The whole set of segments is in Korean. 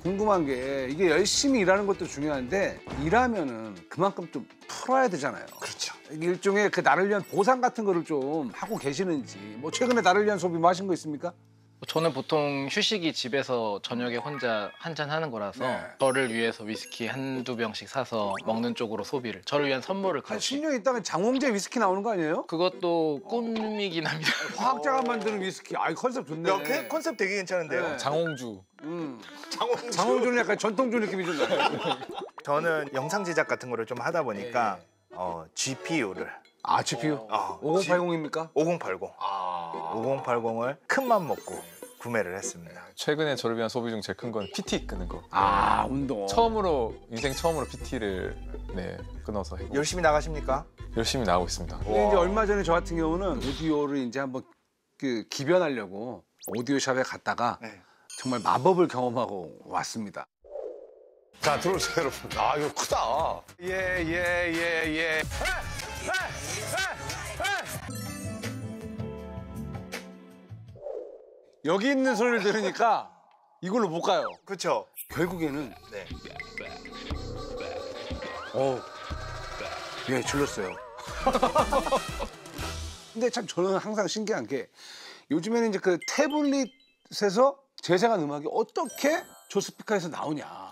궁금한 게 이게 열심히 일하는 것도 중요한데 일하면은 그만큼 좀 풀어야 되잖아요. 그렇죠. 이게 일종의 그 나를 위한 보상 같은 거를 좀 하고 계시는지 뭐 최근에 나를 위한 소비 뭐 하신 거 있습니까? 저는 보통 휴식이 집에서 저녁에 혼자 한잔 하는 거라서 네. 저를 위해서 위스키 한두 병씩 사서 먹는 쪽으로 소비를. 저를 위한 선물을 한 그렇게. 10년 있다가 장홍재 위스키 나오는 거 아니에요? 그것도 꿈이긴 합니다. 화학자가 만드는 위스키. 아, 컨셉 좋네. 야, 그 컨셉 되게 괜찮은데요. 네. 장홍주. 장홍주는 약간 전통주 느낌이 좀 나요. 저는 영상 제작 같은 거를 좀 하다 보니까 GPU를 아, GPU? 5080입니까? 5080. 5080을 큰맘 먹고 구매를 했습니다. 최근에 저를 위한 소비 중 제일 큰 건 PT 끄는 거. 아, 운동. 인생 처음으로 PT를 끊어서 했고 열심히 나가십니까? 열심히 나가고 있습니다. 근데 이제 얼마 전에 저 같은 경우는 오디오를 이제 한번 그 기변하려고 오디오샵에 갔다가 네. 정말 마법을 경험하고 왔습니다. 자, 들어오세요, 여러분. 아, 이거 크다. 예. 여기 있는 소리를 들으니까 이걸로 못 가요. 그렇죠. 결국에는 네. 예, 질렀어요. 근데 참 저는 항상 신기한 게 요즘에는 이제 그 태블릿에서 재생한 음악이 어떻게 저 스피커에서 나오냐.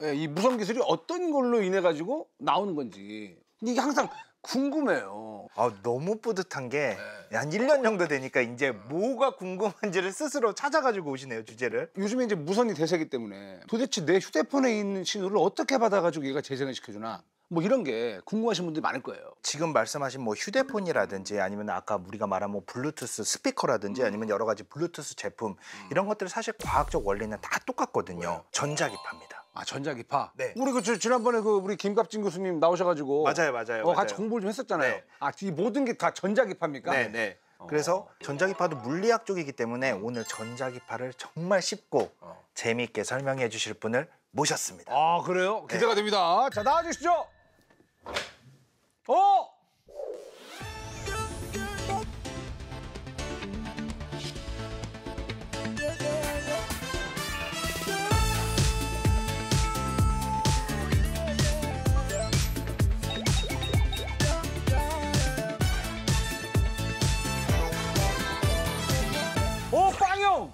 예, 이 무선 기술이 어떤 걸로 인해 가지고 나오는 건지. 근데 이게 항상 궁금해요. 너무 뿌듯한 게 한 1년 정도 되니까 이제 뭐가 궁금한지를 스스로 찾아가지고 오시네요, 주제를. 요즘에 이제 무선이 대세기 때문에 도대체 내 휴대폰에 있는 신호를 어떻게 받아가지고 얘가 재생을 시켜주나. 뭐 이런 게 궁금하신 분들이 많을 거예요. 지금 말씀하신 뭐 휴대폰이라든지 아니면 아까 우리가 말한 뭐 블루투스 스피커라든지 아니면 여러 가지 블루투스 제품 이런 것들 사실 과학적 원리는 다 똑같거든요. 전자기파입니다. 아, 전자기파? 네. 우리 지난번에 우리 김갑진 교수님 나오셔가지고 맞아요. 같이 공부를 좀 했었잖아요. 네. 아, 이 모든 게 다 전자기파입니까? 네. 그래서 전자기파도 물리학 쪽이기 때문에 오늘 전자기파를 정말 쉽고 재미있게 설명해 주실 분을 모셨습니다. 아, 그래요? 기대가 네. 됩니다. 자, 나와주시죠. 빵형!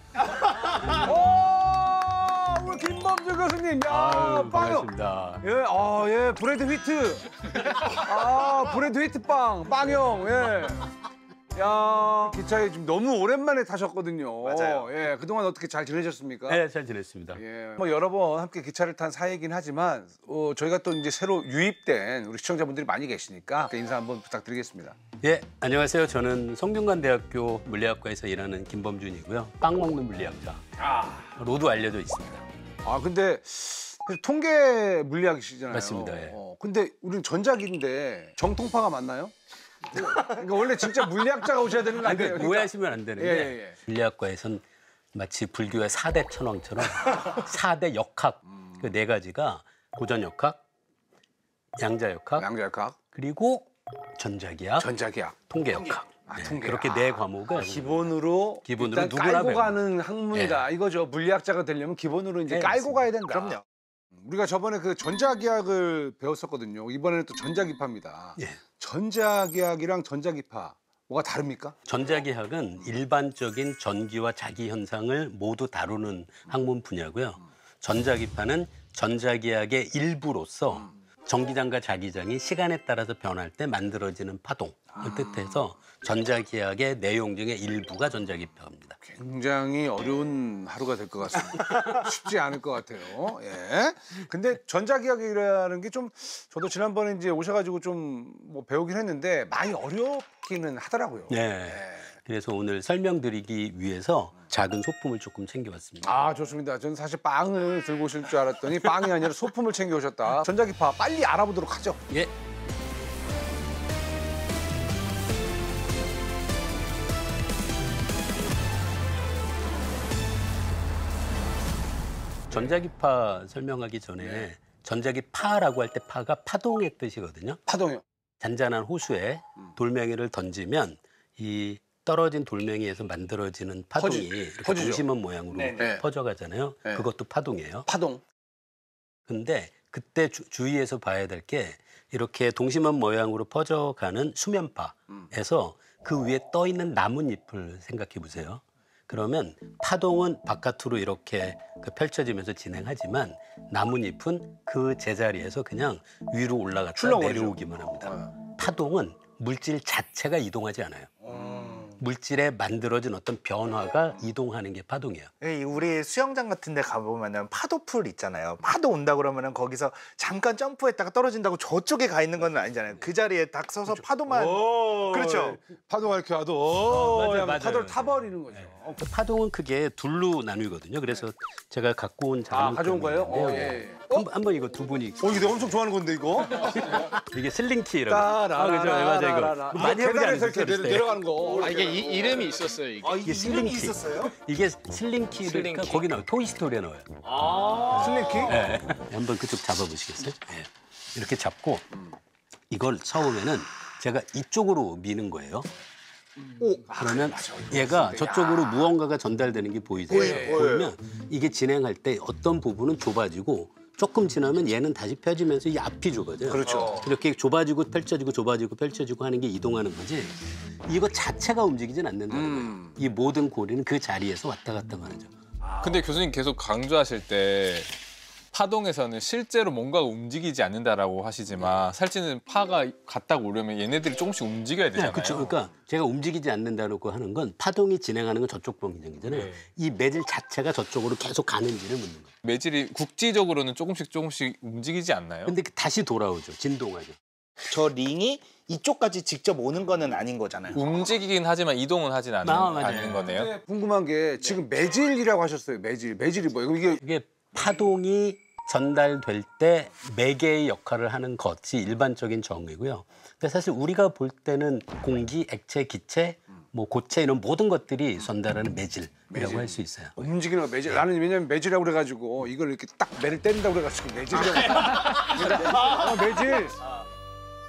우리 김범주 교수님. 야, 빵형. 반갑습니다. 예, 브레드 휘트. 브레드 휘트 빵형, 예. 야, 기차에 지금 너무 오랜만에 타셨거든요. 맞아요. 예, 그동안 어떻게 잘 지내셨습니까? 네, 잘 지냈습니다. 예, 뭐 여러 번 함께 기차를 탄 사이이긴 하지만 저희가 또 이제 새로 유입된 우리 시청자분들이 많이 계시니까 인사 한번 부탁드리겠습니다. 예, 안녕하세요. 저는 성균관대학교 물리학과에서 일하는 김범준이고요. 빵 먹는 물리학자. 로도 알려져 있습니다. 근데 통계 물리학이시잖아요. 맞습니다, 예. 근데 우리는 전자기인데 정통파가 맞나요? 그러니까 원래 진짜 물리학자가 오셔야 되는 거 아니에요? 그러니까. 오해하시면 안 되는 게 예. 물리학과에선 마치 불교의 4대 천왕처럼 4대 역학 그 네 가지가 고전역학, 양자역학, 양자역학, 그리고 전자기학, 전자기학, 통계역학. 통계. 그렇게 네 과목을 기본으로 기본으로 일단 누구나 깔고 배우는 가는 학문이다. 이거죠. 물리학자가 되려면 기본으로 이제 네, 깔고 맞습니다. 가야 된다. 그럼요. 우리가 저번에 그 전자기학을 배웠었거든요. 이번에는 또 전자기파입니다. 예. 전자기학이랑 전자기파 뭐가 다릅니까? 전자기학은 일반적인 전기와 자기 현상을 모두 다루는 학문 분야고요. 전자기파는 전자기학의 일부로서 전기장과 자기장이 시간에 따라서 변할 때 만들어지는 파동을 뜻해서 전자기학의 내용 중에 일부가 전자기파입니다. 굉장히 어려운 하루가 될 것 같습니다. 쉽지 않을 것 같아요. 예. 근데 전자기학이라는 게 좀 저도 지난번에 이제 오셔가지고 좀 뭐 배우긴 했는데 많이 어렵기는 하더라고요. 네. 그래서 오늘 설명드리기 위해서 작은 소품을 조금 챙겨왔습니다. 아, 좋습니다. 저는 사실 빵을 들고 오실 줄 알았더니 빵이 아니라 소품을 챙겨 오셨다. 전자기파 빨리 알아보도록 하죠. 예. 전자기파 설명하기 전에 전자기파라고 할 때 파가 파동의 뜻이거든요. 파동이요. 잔잔한 호수에 돌멩이를 던지면 이 떨어진 돌멩이에서 만들어지는 파동이 이렇게 퍼지죠. 동심원 모양으로 네. 퍼져가잖아요. 네. 그것도 파동이에요. 파동. 근데 그때 주의해서 봐야 될 게 이렇게 동심원 모양으로 퍼져가는 수면파에서 그 위에 떠 있는 나뭇잎을 생각해 보세요. 그러면 파동은 바깥으로 이렇게 펼쳐지면서 진행하지만 나뭇잎은 그 제자리에서 그냥 위로 올라갔다 출렁거리죠. 내려오기만 합니다. 파동은 물질 자체가 이동하지 않아요. 물질에 만들어진 어떤 변화가 이동하는 게 파동이에요. 우리 수영장 같은 데 가보면은 파도풀 있잖아요. 파도 온다 그러면은 거기서 잠깐 점프했다가 떨어진다고 저쪽에 가 있는 건 아니잖아요. 그 자리에 딱 서서 파도만. 그렇죠. 파도가 이렇게 와도 맞아요, 맞아요. 파도를 타버리는 거죠. 그 파동은 크게 둘로 나누거든요. 그래서 제가 갖고 온 자료 가져온 거예요? 예. 한번 이거 두 분이 이거 내가 엄청 좋아하는 건데 이거. 이게 슬링키라고. 그죠? 맞아요. 이거 많이 해보지 계단에서 이렇게 않으셨어요? 내려가는 거. 이게 이름이 있었어요. 이게. 이게 슬링키. 있었어요? 이게 슬링키를 슬링키. 거기 나와요. 토이스토리에 나와요. 슬링키? 네. 한번 그쪽 잡아보시겠어요? 네. 이렇게 잡고 이걸 처음에는 제가 이쪽으로 미는 거예요. 그러면 얘가 저쪽으로 무언가가 전달되는 게 보이죠? 보이면 이게 진행할 때 어떤 부분은 좁아지고 조금 지나면 얘는 다시 펴지면서 이 앞이 좁아져요. 그렇죠. 이렇게 좁아지고 펼쳐지고 좁아지고 펼쳐지고 하는 게 이동하는 거지 이거 자체가 움직이진 않는다는 거예요. 이 모든 고리는 그 자리에서 왔다 갔다 하죠. 근데 교수님 계속 강조하실 때 파동에서는 실제로 뭔가가 움직이지 않는다라고 하시지만 살찌는 파가 갔다가 오려면 얘네들이 조금씩 움직여야 네, 되잖아요. 그렇죠. 그러니까 제가 움직이지 않는다고 하는 건 파동이 진행하는 건 저쪽 방향이잖아요. 이 매질 자체가 저쪽으로 계속 가는지를 묻는 거예요. 매질이 국지적으로는 조금씩 움직이지 않나요? 근데 다시 돌아오죠. 진동하죠. 저 링이 이쪽까지 직접 오는 거는 아닌 거잖아요. 움직이긴 하지만 이동은 하진 맞아요. 않는 거네요. 네, 궁금한 게 지금 매질이라고 하셨어요. 매질이 뭐예요? 이게 이게 파동이 전달될 때 매개의 역할을 하는 것이 일반적인 정의고요. 근데 사실 우리가 볼 때는 공기, 액체, 기체, 뭐 고체 이런 모든 것들이 전달하는 매질이라고 할 수 있어요. 움직이는 거 매질. 나는 왜냐면 매질이라고 그래가지고 이걸 이렇게 딱 매를 때린다고 그래가지고 매질이라고. 매질.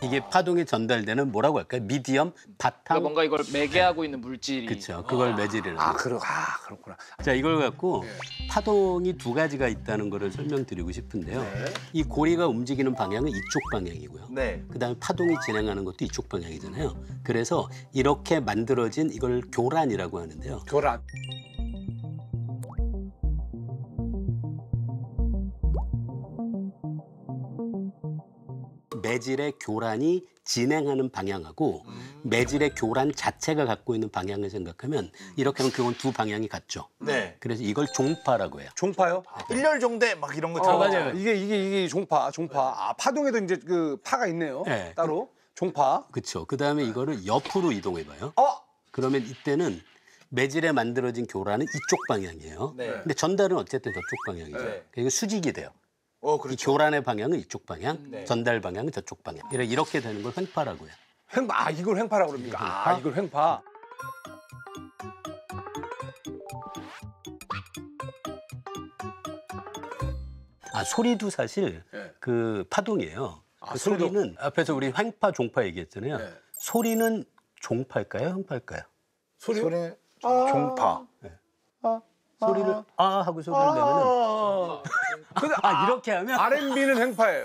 이게 파동이 전달되는 뭐라고 할까요? 미디엄, 바탕. 그러니까 뭔가 이걸 매개하고 있는 물질이. 그렇죠. 그걸 매질이라는 거예요. 그렇구나. 자, 이걸 갖고 파동이 두 가지가 있다는 거를 설명드리고 싶은데요. 이 고리가 움직이는 방향은 이쪽 방향이고요. 네. 그다음에 파동이 진행하는 것도 이쪽 방향이잖아요. 그래서 이렇게 만들어진 이걸 교란이라고 하는데요. 교란. 매질의 교란이 진행하는 방향하고 매질의 교란 자체가 갖고 있는 방향을 생각하면 이렇게 하면 그건 두 방향이 같죠. 네. 그래서 이걸 종파라고 해요. 종파요? 일렬종대 막 이런 거 들어가죠. 맞아요. 이게 종파. 아, 파동에도 이제 그 파가 있네요. 네. 따로. 종파. 그렇죠. 그다음에 이거를 옆으로 이동해봐요. 어? 그러면 이때는 매질에 만들어진 교란은 이쪽 방향이에요. 네. 근데 전달은 어쨌든 저쪽 방향이죠. 네. 그러니까 수직이 돼요. 이 그렇죠. 교란의 방향은 이쪽 방향, 네. 전달 방향은 저쪽 방향. 이렇게 되는 걸 횡파라고 해요. 횡파. 아, 이걸 횡파라고 그럽니까? 아, 이걸 횡파. 아, 소리도 사실 네. 그 파동이에요. 아, 그 소리도? 소리는 앞에서 우리 횡파, 종파 얘기했잖아요. 네. 소리는 종파일까요? 횡파일까요? 소리는 종파. 소리를 아 하고 소리를 내면은 근데 이렇게 하면 R&B는 횡파예요.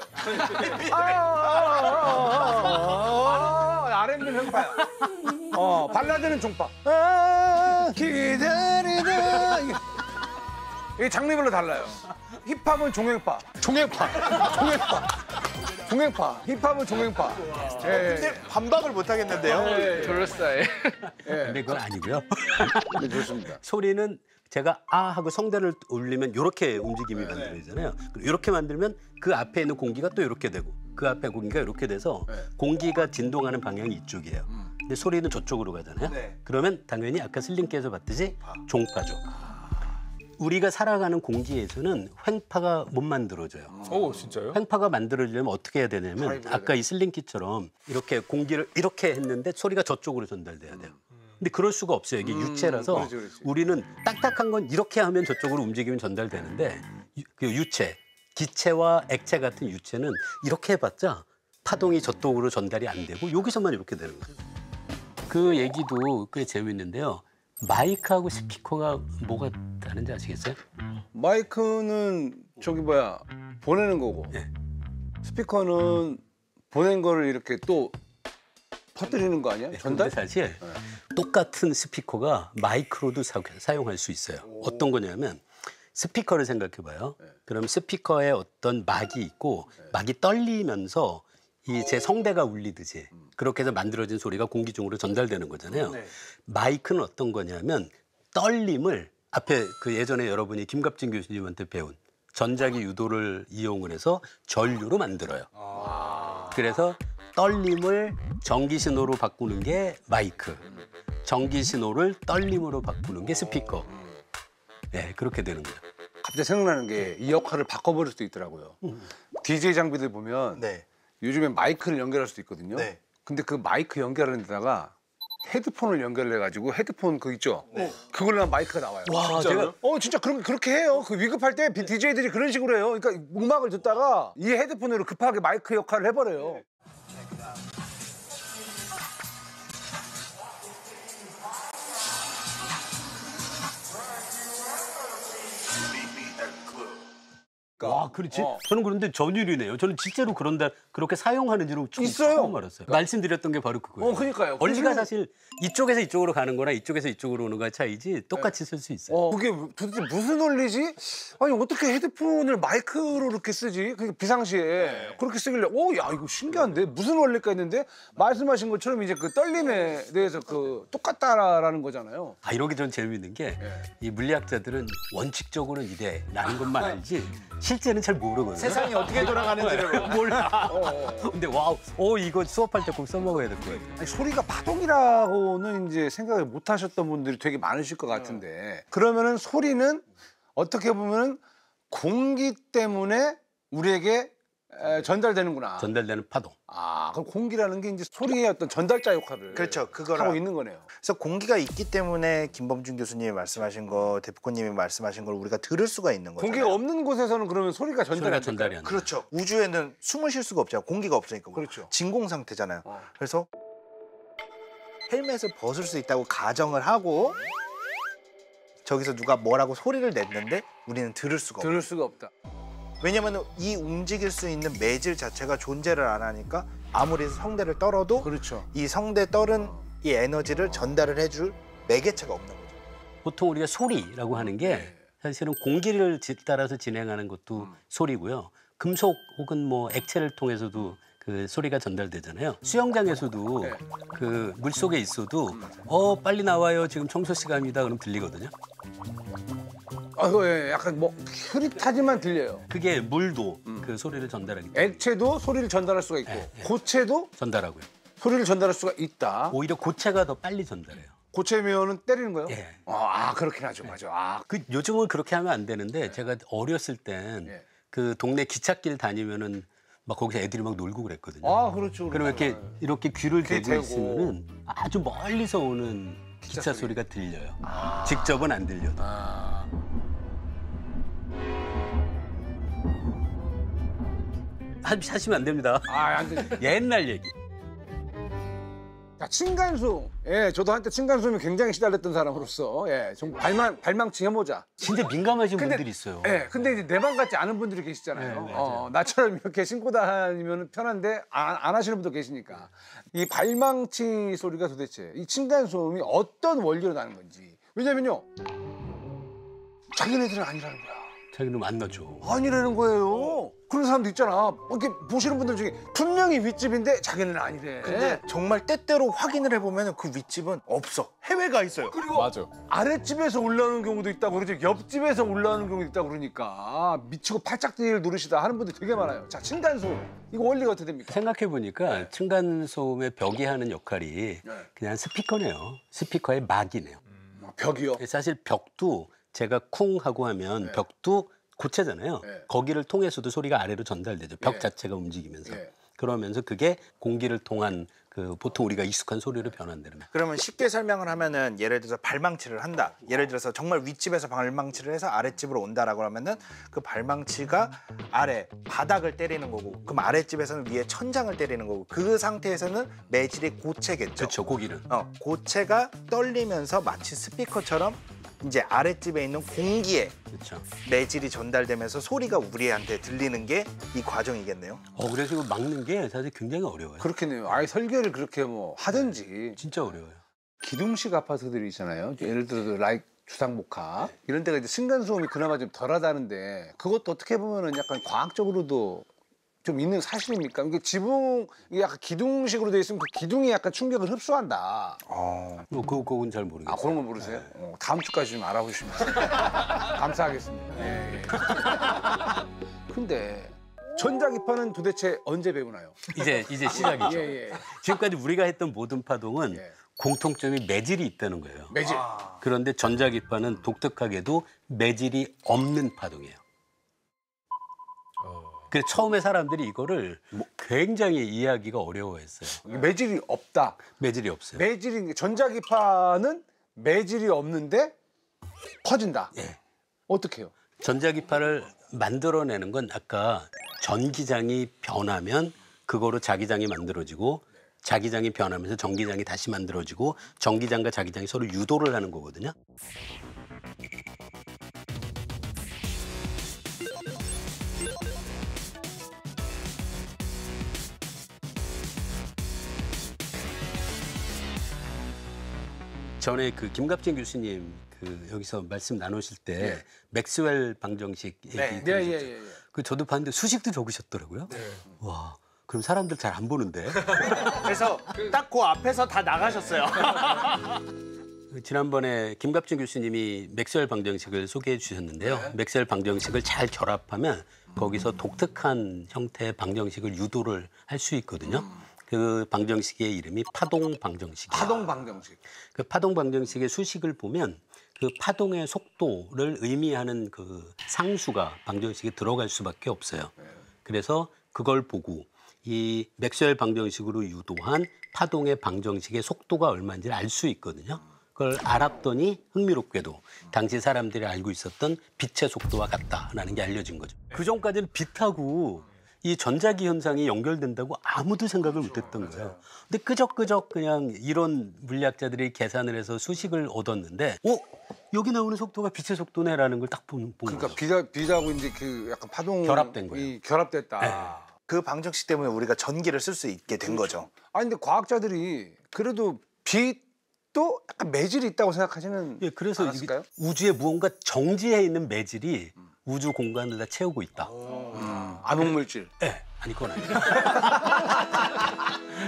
R&B는 횡파야. 발라드는 종파. 기다리다. 이게 장르별로 달라요. 힙합은 종횡파. 힙합은 종횡파. 근데 반박을 못 하겠는데요. 둘러싸여. 근데 그건 아니고요. 네, 좋습니다. 소리는 제가 아 하고 성대를 올리면 이렇게 움직임이 만들어지잖아요. 이렇게 만들면 그 앞에 있는 공기가 또 이렇게 되고 그 앞에 공기가 이렇게 돼서 공기가 진동하는 방향이 이쪽이에요. 근데 소리는 저쪽으로 가잖아요. 네. 그러면 당연히 아까 슬링께서 봤듯이 종파죠. 우리가 살아가는 공기에서는 횡파가 못 만들어져요. 오, 진짜요? 횡파가 만들어지려면 어떻게 해야 되냐면 아까 이 슬링키처럼 이렇게 공기를 이렇게 했는데 소리가 저쪽으로 전달돼야 돼요. 근데 그럴 수가 없어요. 이게 유체라서 그렇지. 우리는 딱딱한 건 이렇게 하면 저쪽으로 움직이면 전달되는데 그 유체, 기체와 액체 같은 유체는 이렇게 해봤자 파동이 저쪽으로 전달이 안 되고 여기서만 이렇게 되는 거예요. 그 얘기도 꽤 재밌는데요. 마이크하고 스피커가 뭐가 다른지 아시겠어요? 마이크는 저기 뭐야 보내는 거고 네. 스피커는 보낸 거를 이렇게 또 퍼뜨리는 거 아니야? 네, 전달? 근데 사실 똑같은 스피커가 마이크로도 사용할 수 있어요. 어떤 거냐면 스피커를 생각해봐요. 그럼 스피커에 어떤 막이 있고 막이 떨리면서 이 제 성대가 울리듯이 그렇게 해서 만들어진 소리가 공기 중으로 전달되는 거잖아요. 마이크는 어떤 거냐면 떨림을 앞에 그 예전에 여러분이 김갑진 교수님한테 배운 전자기 유도를 이용을 해서 전류로 만들어요. 그래서 떨림을 전기 신호로 바꾸는 게 마이크, 전기 신호를 떨림으로 바꾸는 게 스피커. 네, 그렇게 되는 거예요. 갑자기 생각나는 게 이 역할을 바꿔버릴 수도 있더라고요. DJ 장비들 보면 네. 요즘엔 마이크를 연결할 수도 있거든요. 네. 근데 그 마이크 연결하는 데다가 헤드폰을 연결해가지고 헤드폰 그 있죠? 그걸로 하면 마이크가 나와요. 와, 제가 진짜 그렇게 해요. 그 위급할 때 DJ들이 그런 식으로 해요. 그러니까 음악을 듣다가 이 헤드폰으로 급하게 마이크 역할을 해버려요. 와, 그렇지. 어. 저는 그런데 전율이네요. 저는 실제로 그렇게 사용하는 줄은 있어요. 처음 알았어요. 말씀드렸던 게 바로 그거예요. 그러니까요. 원리가 그래서- 사실 이쪽에서 이쪽으로 가는 거나 이쪽에서 이쪽으로 오는 거의 차이지 똑같이 쓸 수 있어요. 그게 도대체 무슨 원리지? 아니 어떻게 헤드폰을 마이크로 이렇게 쓰지? 그 비상시에 그렇게 쓰길래 야 이거 신기한데 무슨 원리가 있는데 말씀하신 것처럼 이제 그 떨림에 대해서 그 똑같다라는 거잖아요. 이런 게 전 재밌는 게 이 물리학자들은 원칙적으로는 이래라는 것만 알지 실제는 잘 모르거든요. 세상이 어떻게 돌아가는지를 몰라. 근데 와우, 이거 수업할 때 꼭 써먹어야 될 거예요. 아니, 소리가 파동이라고는 이제 생각을 못 하셨던 분들이 되게 많으실 것 같은데 그러면은 소리는 어떻게 보면은 공기 때문에 우리에게 전달되는구나. 전달되는 파동. 그럼 공기라는 게 이제 소리의 어떤 전달자 역할을 그렇죠. 그걸 하고 있는 거네요. 그래서 공기가 있기 때문에 김범준 교수님이 말씀하신 거, 대표님이 말씀하신 걸 우리가 들을 수가 있는 거잖아요. 공기가 없는 곳에서는 그러면 소리가 전달이 소리가 안 전달이 될까요? 안 돼. 그렇죠. 우주에는 숨을 쉴 수가 없잖아요. 공기가 없으니까. 그렇죠. 진공 상태잖아요. 그래서 헬멧을 벗을 수 있다고 가정을 하고 저기서 누가 뭐라고 소리를 냈는데 우리는 들을 수가 없어요. 들을 수가 없다. 왜냐면 이 움직일 수 있는 매질 자체가 존재를 안 하니까 아무리 성대를 떨어도 그렇죠. 이 성대 떨은 이 에너지를 전달을 해줄 매개체가 없는 거죠. 보통 우리가 소리라고 하는 게 사실은 공기를 따라서 진행하는 것도 소리고요. 금속 혹은 뭐 액체를 통해서도 그 소리가 전달되잖아요. 수영장에서도 그 물속에 있어도 빨리 나와요. 지금 청소 시간입니다. 그럼 들리거든요. 약간 뭐 흐릿하지만 들려요. 그게 물도 그 소리를 전달하기 때문에 액체도 소리를 전달할 수가 있고 고체도 전달하고요. 소리를 전달할 수가 있다. 오히려 고체가 더 빨리 전달해요. 고체면은 때리는 거요? 예. 그렇긴 하죠. 맞아. 그 요즘은 그렇게 하면 안 되는데 제가 어렸을 땐 그 동네 기찻길 다니면은 막 거기서 애들이 막 놀고 그랬거든요. 그렇죠. 그러면 이렇게 귀를 귀 대고 대고. 있으면은 아주 멀리서 오는 기차 소리가 들려요. 직접은 안 들려도. 하시면 안 됩니다. 안 되지. 옛날 얘기. 자, 층간소음. 저도 한때 층간소음에 굉장히 시달렸던 사람으로서 좀 발망치 해보자. 진짜 민감하신 근데- 분들이 있어요. 근데 이제 내 방 같지 않은 분들이 계시잖아요. 나처럼 이렇게 신고 다니면 편한데 안 하시는 분도 계시니까. 이 발망치 소리가 도대체 이 층간소음이 어떤 원리로 나는 건지. 왜냐면요. 자기네들은 아니라는 거야. 자기는 만나죠. 아니라는 거예요. 그런 사람도 있잖아. 이렇게 보시는 분들 중에 분명히 윗집인데 자기는 아니래. 근데 정말 때때로 확인을 해보면 그 윗집은 없어. 해외가 있어요. 맞아. 아랫집에서 올라오는 경우도 있다고 그러죠. 옆집에서 올라오는 경우도 있다고 그러니까 미치고 팔짝대기를 누르시다 하는 분들 되게 많아요. 자, 층간소음. 이거 원리가 어떻게 됩니까? 생각해 보니까 층간소음의 벽이 하는 역할이 그냥 스피커네요. 스피커의 막이네요. 벽이요. 사실 벽도 제가 쿵 하고 하면 벽도 고체잖아요. 거기를 통해서도 소리가 아래로 전달되죠. 벽 자체가 움직이면서. 그러면서 그게 공기를 통한 그 보통 우리가 익숙한 소리로 변한다는 거예요. 그러면 쉽게 설명을 하면은 예를 들어서 발망치를 한다. 예를 들어서 정말 윗집에서 발망치를 해서 아랫집으로 온다라고 하면은 그 발망치가 아래 바닥을 때리는 거고, 그럼 아랫집에서는 위에 천장을 때리는 거고, 그 상태에서는 매질이 고체겠죠. 그렇죠, 고기는. 고체가 떨리면서 마치 스피커처럼 이제 아랫집에 있는 공기에 그렇죠. 매질이 전달되면서 소리가 우리한테 들리는 게 이 과정이겠네요. 그래서 이거 막는 게 사실 굉장히 어려워요. 그렇겠네요. 아예 설계를 그렇게 뭐 하든지. 진짜 어려워요. 기둥식 아파트들이 있잖아요. 예를 들어서 라이크 주상복합 이런 데가 이제 층간 소음이 그나마 좀 덜하다는데 그것도 어떻게 보면은 약간 과학적으로도 좀 있는 사실입니까? 이게 지붕이 약간 기둥식으로 돼 있으면 그 기둥이 약간 충격을 흡수한다. 그건 잘 모르겠어요. 그런 거 모르세요? 다음 주까지 좀 알아보시면 감사하겠습니다. 예. 근데 전자기파는 도대체 언제 배우나요? 이제 시작이죠. 예. 지금까지 우리가 했던 모든 파동은 예. 공통점이 매질이 있다는 거예요. 매질. 그런데 전자기파는 독특하게도 매질이 없는 파동이에요. 그래서 처음에 사람들이 이거를 굉장히 이해하기가 어려워했어요. 매질이 없다. 매질이 없어요. 전자기파는 매질이 없는데 퍼진다. 예. 어떻게 해요? 전자기파를 만들어내는 건 아까 전기장이 변하면 그거로 자기장이 만들어지고 자기장이 변하면서 전기장이 다시 만들어지고 전기장과 자기장이 서로 유도를 하는 거거든요. 전에 그 김갑진 교수님 그 여기서 말씀 나누실 때 맥스웰 방정식 얘기 들으셨죠? 그 저도 봤는데 수식도 적으셨더라고요. 와, 그럼 사람들 잘 안 보는데. 그래서 딱 그 앞에서 다 나가셨어요. 지난번에 김갑진 교수님이 맥스웰 방정식을 소개해 주셨는데요. 맥스웰 방정식을 잘 결합하면 거기서 독특한 형태의 방정식을 유도를 할 수 있거든요. 그 방정식의 이름이 파동 방정식이에요. 파동 방정식. 그 파동 방정식의 수식을 보면 그 파동의 속도를 의미하는 그 상수가 방정식에 들어갈 수밖에 없어요. 그래서 그걸 보고 이 맥스웰 방정식으로 유도한 파동의 방정식의 속도가 얼마인지를 알 수 있거든요. 그걸 알았더니 흥미롭게도 당시 사람들이 알고 있었던 빛의 속도와 같다라는 게 알려진 거죠. 그 전까지는 빛하고 이 전자기 현상이 연결된다고 아무도 생각을 못했던 거예요. 근데 끄적끄적 그냥 이론 물리학자들이 계산을 해서 수식을 얻었는데, 여기 나오는 속도가 빛의 속도네라는 걸 딱 본 그러니까 거죠. 빛하고 이제 그 약간 파동이 결합된 거예요. 결합됐다. 그 방정식 때문에 우리가 전기를 쓸 수 있게 된 거죠. 아니 근데 과학자들이 그래도 빛도 약간 매질이 있다고 생각하시는 예, 그래서 이게 않았을까요? 우주에 무언가 정지해 있는 매질이 우주 공간을 다 채우고 있다. 암흑물질. 네, 아니 그건 아니에요.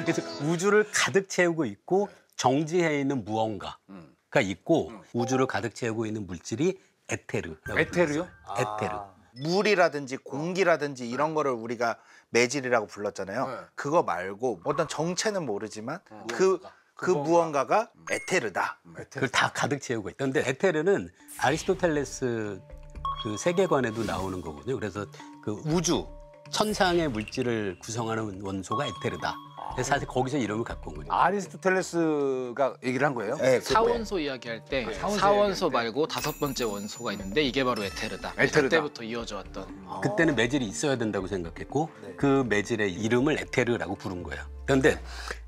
그래서 우주를 가득 채우고 있고 정지해 있는 무언가가 있고 우주를 가득 채우고 있는 물질이 에테르라고 에테르요? 불러요. 에테르. 물이라든지 공기라든지 이런 거를 우리가 매질이라고 불렀잖아요. 네. 그거 말고 어떤 정체는 모르지만 그 무언가가 에테르다. 그걸 다 가득 채우고 있다. 근데 에테르는 아리스토텔레스 그 세계관에도 나오는 거거든요. 그래서 그 우주 천상의 물질을 구성하는 원소가 에테르다. 그래서 사실 거기서 이름을 갖고 온 거죠. 아리스토텔레스가 얘기를 한 거예요? 네, 사원소 이야기할 때 사원소 말고 5번째 원소가 있는데 이게 바로 에테르다. 에테르다. 그때부터 이어져 왔던. 그때는 매질이 있어야 된다고 생각했고 그 매질의 이름을 에테르라고 부른 거예요. 그런데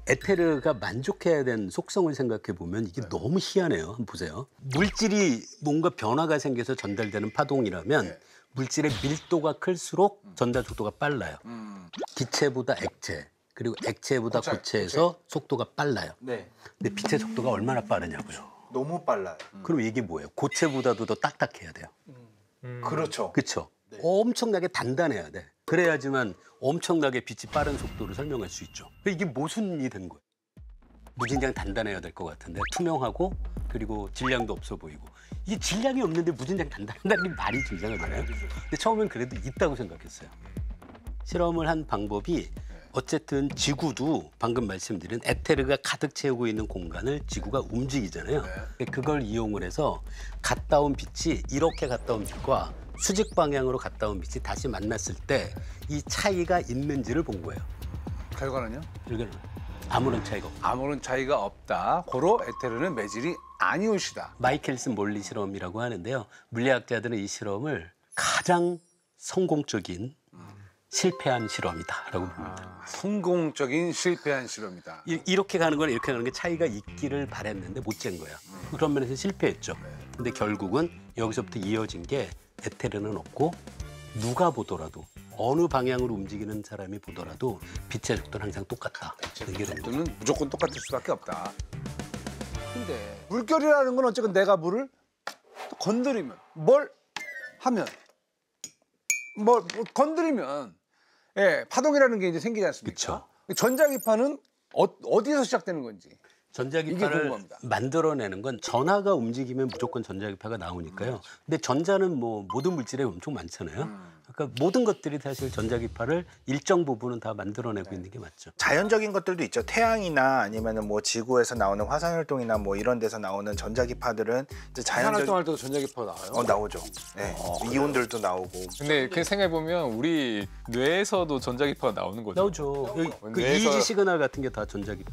에테르가 만족해야 된 속성을 생각해 보면 이게 너무 희한해요. 한번 보세요. 물질이 뭔가 변화가 생겨서 전달되는 파동이라면 물질의 밀도가 클수록 전달 속도가 빨라요. 기체보다 액체, 그리고 액체보다 고체에서 속도가 빨라요. 네. 근데 빛의 속도가 얼마나 빠르냐고요. 너무 빨라요. 그럼 이게 뭐예요? 고체보다도 더 딱딱해야 돼요. 그렇죠. 그렇죠? 엄청나게 단단해야 돼. 그래야지만 엄청나게 빛이 빠른 속도를 설명할 수 있죠. 이게 모순이 된 거예요. 무진장 단단해야 될 것 같은데 투명하고 그리고 질량도 없어 보이고 이게 질량이 없는데 무진장 단단하다는 말이 좀 이상하잖아요. 근데 처음엔 그래도 있다고 생각했어요. 실험을 한 방법이 어쨌든 지구도 방금 말씀드린 에테르가 가득 채우고 있는 공간을 지구가 움직이잖아요. 그걸 이용을 해서 갔다 온 빛이 이렇게 갔다 온 빛과 수직 방향으로 갔다 온 빛이 다시 만났을 때 이 차이가 있는지를 본 거예요. 결과는요? 이건 아무런 차이가 없다. 아무런 차이가 없다. 고로 에테르는 매질이 아니오시다. 마이켈슨 몰리 실험이라고 하는데요. 물리학자들은 이 실험을 가장 성공적인 실패한 실험이다라고 봅니다. 성공적인 실패한 실험이다. 이렇게 가는 거랑 이렇게 가는 게 차이가 있기를 바랬는데 못 잰 거야. 그런 면에서 실패했죠. 근데 결국은 여기서부터 이어진 게 에테르는 없고 누가 보더라도 어느 방향으로 움직이는 사람이 보더라도 빛의 속도는 항상 똑같다. 이게 속도는 무조건 똑같을 수밖에 없다. 근데 물결이라는 건 어쨌든 내가 물을 또 건드리면 뭘 하면 뭘 건드리면 예, 파동이라는 게 이제 생기지 않습니까? 전자기파는 어디서 시작되는 건지. 이게 전자기파를 궁금합니다. 만들어내는 건 전하가 움직이면 무조건 전자기파가 나오니까요. 근데 전자는 뭐 모든 물질에 엄청 많잖아요. 그러니까 모든 것들이 사실 전자기파를 일정 부분은 다 만들어내고 있는 게 맞죠. 자연적인 것들도 있죠. 태양이나 아니면은 뭐 지구에서 나오는 화산 활동이나 뭐 이런 데서 나오는 전자기파들은 이제 화산 자연적 활동할 때도 전자기파가 나와요? 나오죠. 네. 이온들도 나오고. 근데 그 생각해보면 우리 뇌에서도 전자기파가 나오는 거죠. 나오죠. 여기 그 뇌에서- EEG 시그널 같은 게 다 전자기파.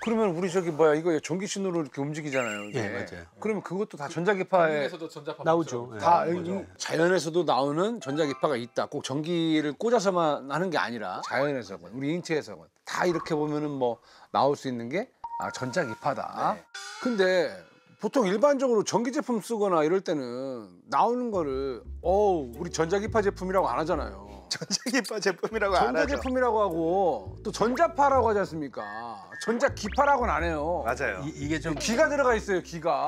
그러면 우리 저기 뭐야 이거 전기 신호로 이렇게 움직이잖아요. 이게. 네, 맞아요. 그러면 그것도 다 전자기파에 뇌에서도 전자파 나오죠. 다 네. 이 자연에서도 나오는 전자기파가 있다. 꼭 전기를 꽂아서만 하는 게 아니라 자연에서건 우리 인체에서건 다 이렇게 보면은 뭐 나올 수 있는 게 전자기파다. 근데 보통 일반적으로 전기 제품 쓰거나 이럴 때는 나오는 거를 우리 전자기파 제품이라고 안 하잖아요. 전자기파 제품이라고 안 전자 하죠. 제품이라고 하고 또 전자파라고 하지 않습니까? 전자기파라고는 안 해요. 맞아요. 이게 좀 기가 들어가 있어요. 기가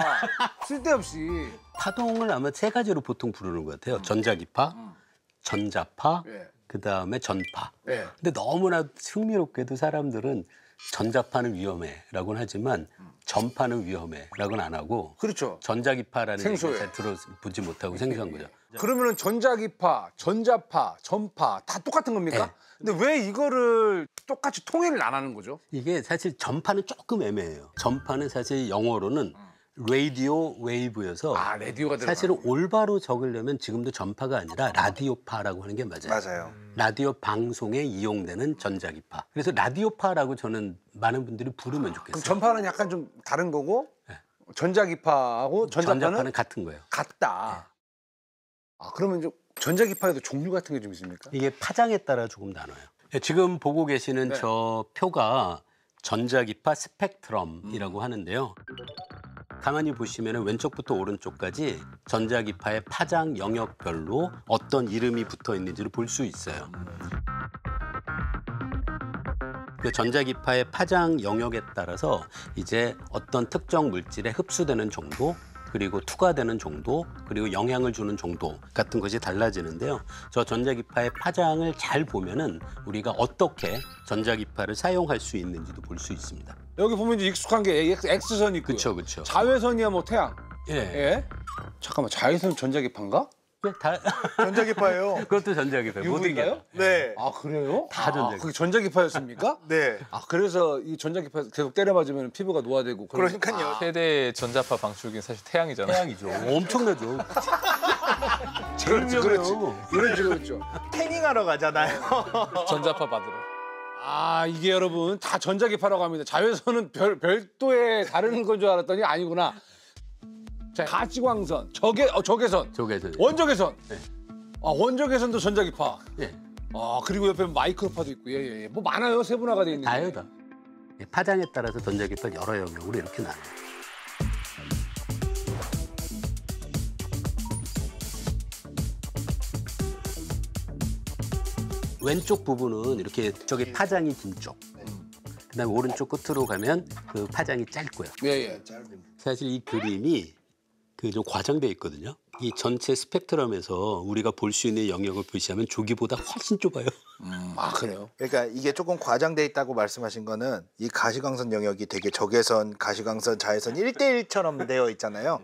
쓸데없이. 파동을 아마 세 가지로 보통 부르는 것 같아요. 전자기파, 전자파, 예. 그다음에 전파. 예. 근데 너무나 흥미롭게도 사람들은 전자파는 위험해라고는 하지만 전파는 위험해라고는 안 하고 그렇죠. 전자기파라는 생소해. 얘기를 잘 들어보지 못하고 생소한 거죠. 그러면은 전자기파, 전자파, 전파 다 똑같은 겁니까? 네. 근데 왜 이거를 똑같이 통일을 안 하는 거죠? 이게 사실 전파는 조금 애매해요. 전파는 사실 영어로는 라디오 웨이브여서 라디오가 들어가. 사실은 올바로 적으려면 지금도 전파가 아니라 라디오파라고 하는 게 맞아요. 맞아요. 라디오 방송에 이용되는 전자기파. 그래서 라디오파라고 저는 많은 분들이 부르면 그럼 좋겠어요. 전파는 약간 좀 다른 거고 전자기파하고 전자파는 전자파는 같은 거예요. 같다. 그러면 좀 전자기파에도 종류 같은 게 좀 있습니까? 이게 파장에 따라 조금 나눠요. 지금 보고 계시는 네. 저 표가 전자기파 스펙트럼이라고 하는데요. 가만히 보시면 왼쪽부터 오른쪽까지 전자기파의 파장 영역별로 어떤 이름이 붙어 있는지를 볼 수 있어요. 그 전자기파의 파장 영역에 따라서 이제 어떤 특정 물질에 흡수되는 정도, 그리고 투과되는 정도, 그리고 영향을 주는 정도 같은 것이 달라지는데요. 저 전자기파의 파장을 잘 보면은 우리가 어떻게 전자기파를 사용할 수 있는지도 볼 수 있습니다. 여기 보면 이제 익숙한 게 X선이 있고요. 그렇죠, 그렇죠. 자외선이야 뭐 태양. 예, 예. 잠깐만 자외선 전자기파인가? 다 전자기파예요. 그것도 전자기파. 모든 게 UV인가요? 네. 그래요? 다 전자기파. 그게 전자기파였습니까? 네. 그래서 이 전자기파 계속 때려 맞으면 피부가 노화되고 그러니까요. 최대 전자파 방출기는 사실 태양이잖아요. 태양이죠. 엄청나죠. 그렇지, 그렇지. 그렇죠, 그렇죠. 태닝하러 가잖아요. 전자파 받으러. 이게 여러분 다 전자기파라고 합니다. 자외선은 별도의 다른 건 줄 알았더니 아니구나. 자, 가시광선, 적외선, 저게서 원적외선. 네. 원적외선도 전자기파. 예, 그리고 옆에 마이크로파도 있고, 예. 뭐 많아요, 세분화가 돼 있는. 다요 다. 파장에 따라서 전자기파 여러 영역으로 이렇게 나눠요. 왼쪽 부분은 이렇게 저기 파장이 긴 쪽. 그다음에 오른쪽 끝으로 가면 그 파장이 짧고요. 예. 사실 이 그림이 그 좀 과장돼 있거든요. 이 전체 스펙트럼에서 우리가 볼 수 있는 영역을 표시하면 조기보다 훨씬 좁아요. 그래요? 그러니까 이게 조금 과장돼 있다고 말씀하신 거는 이 가시광선 영역이 되게 적외선, 가시광선, 자외선 1대1처럼 되어 있잖아요.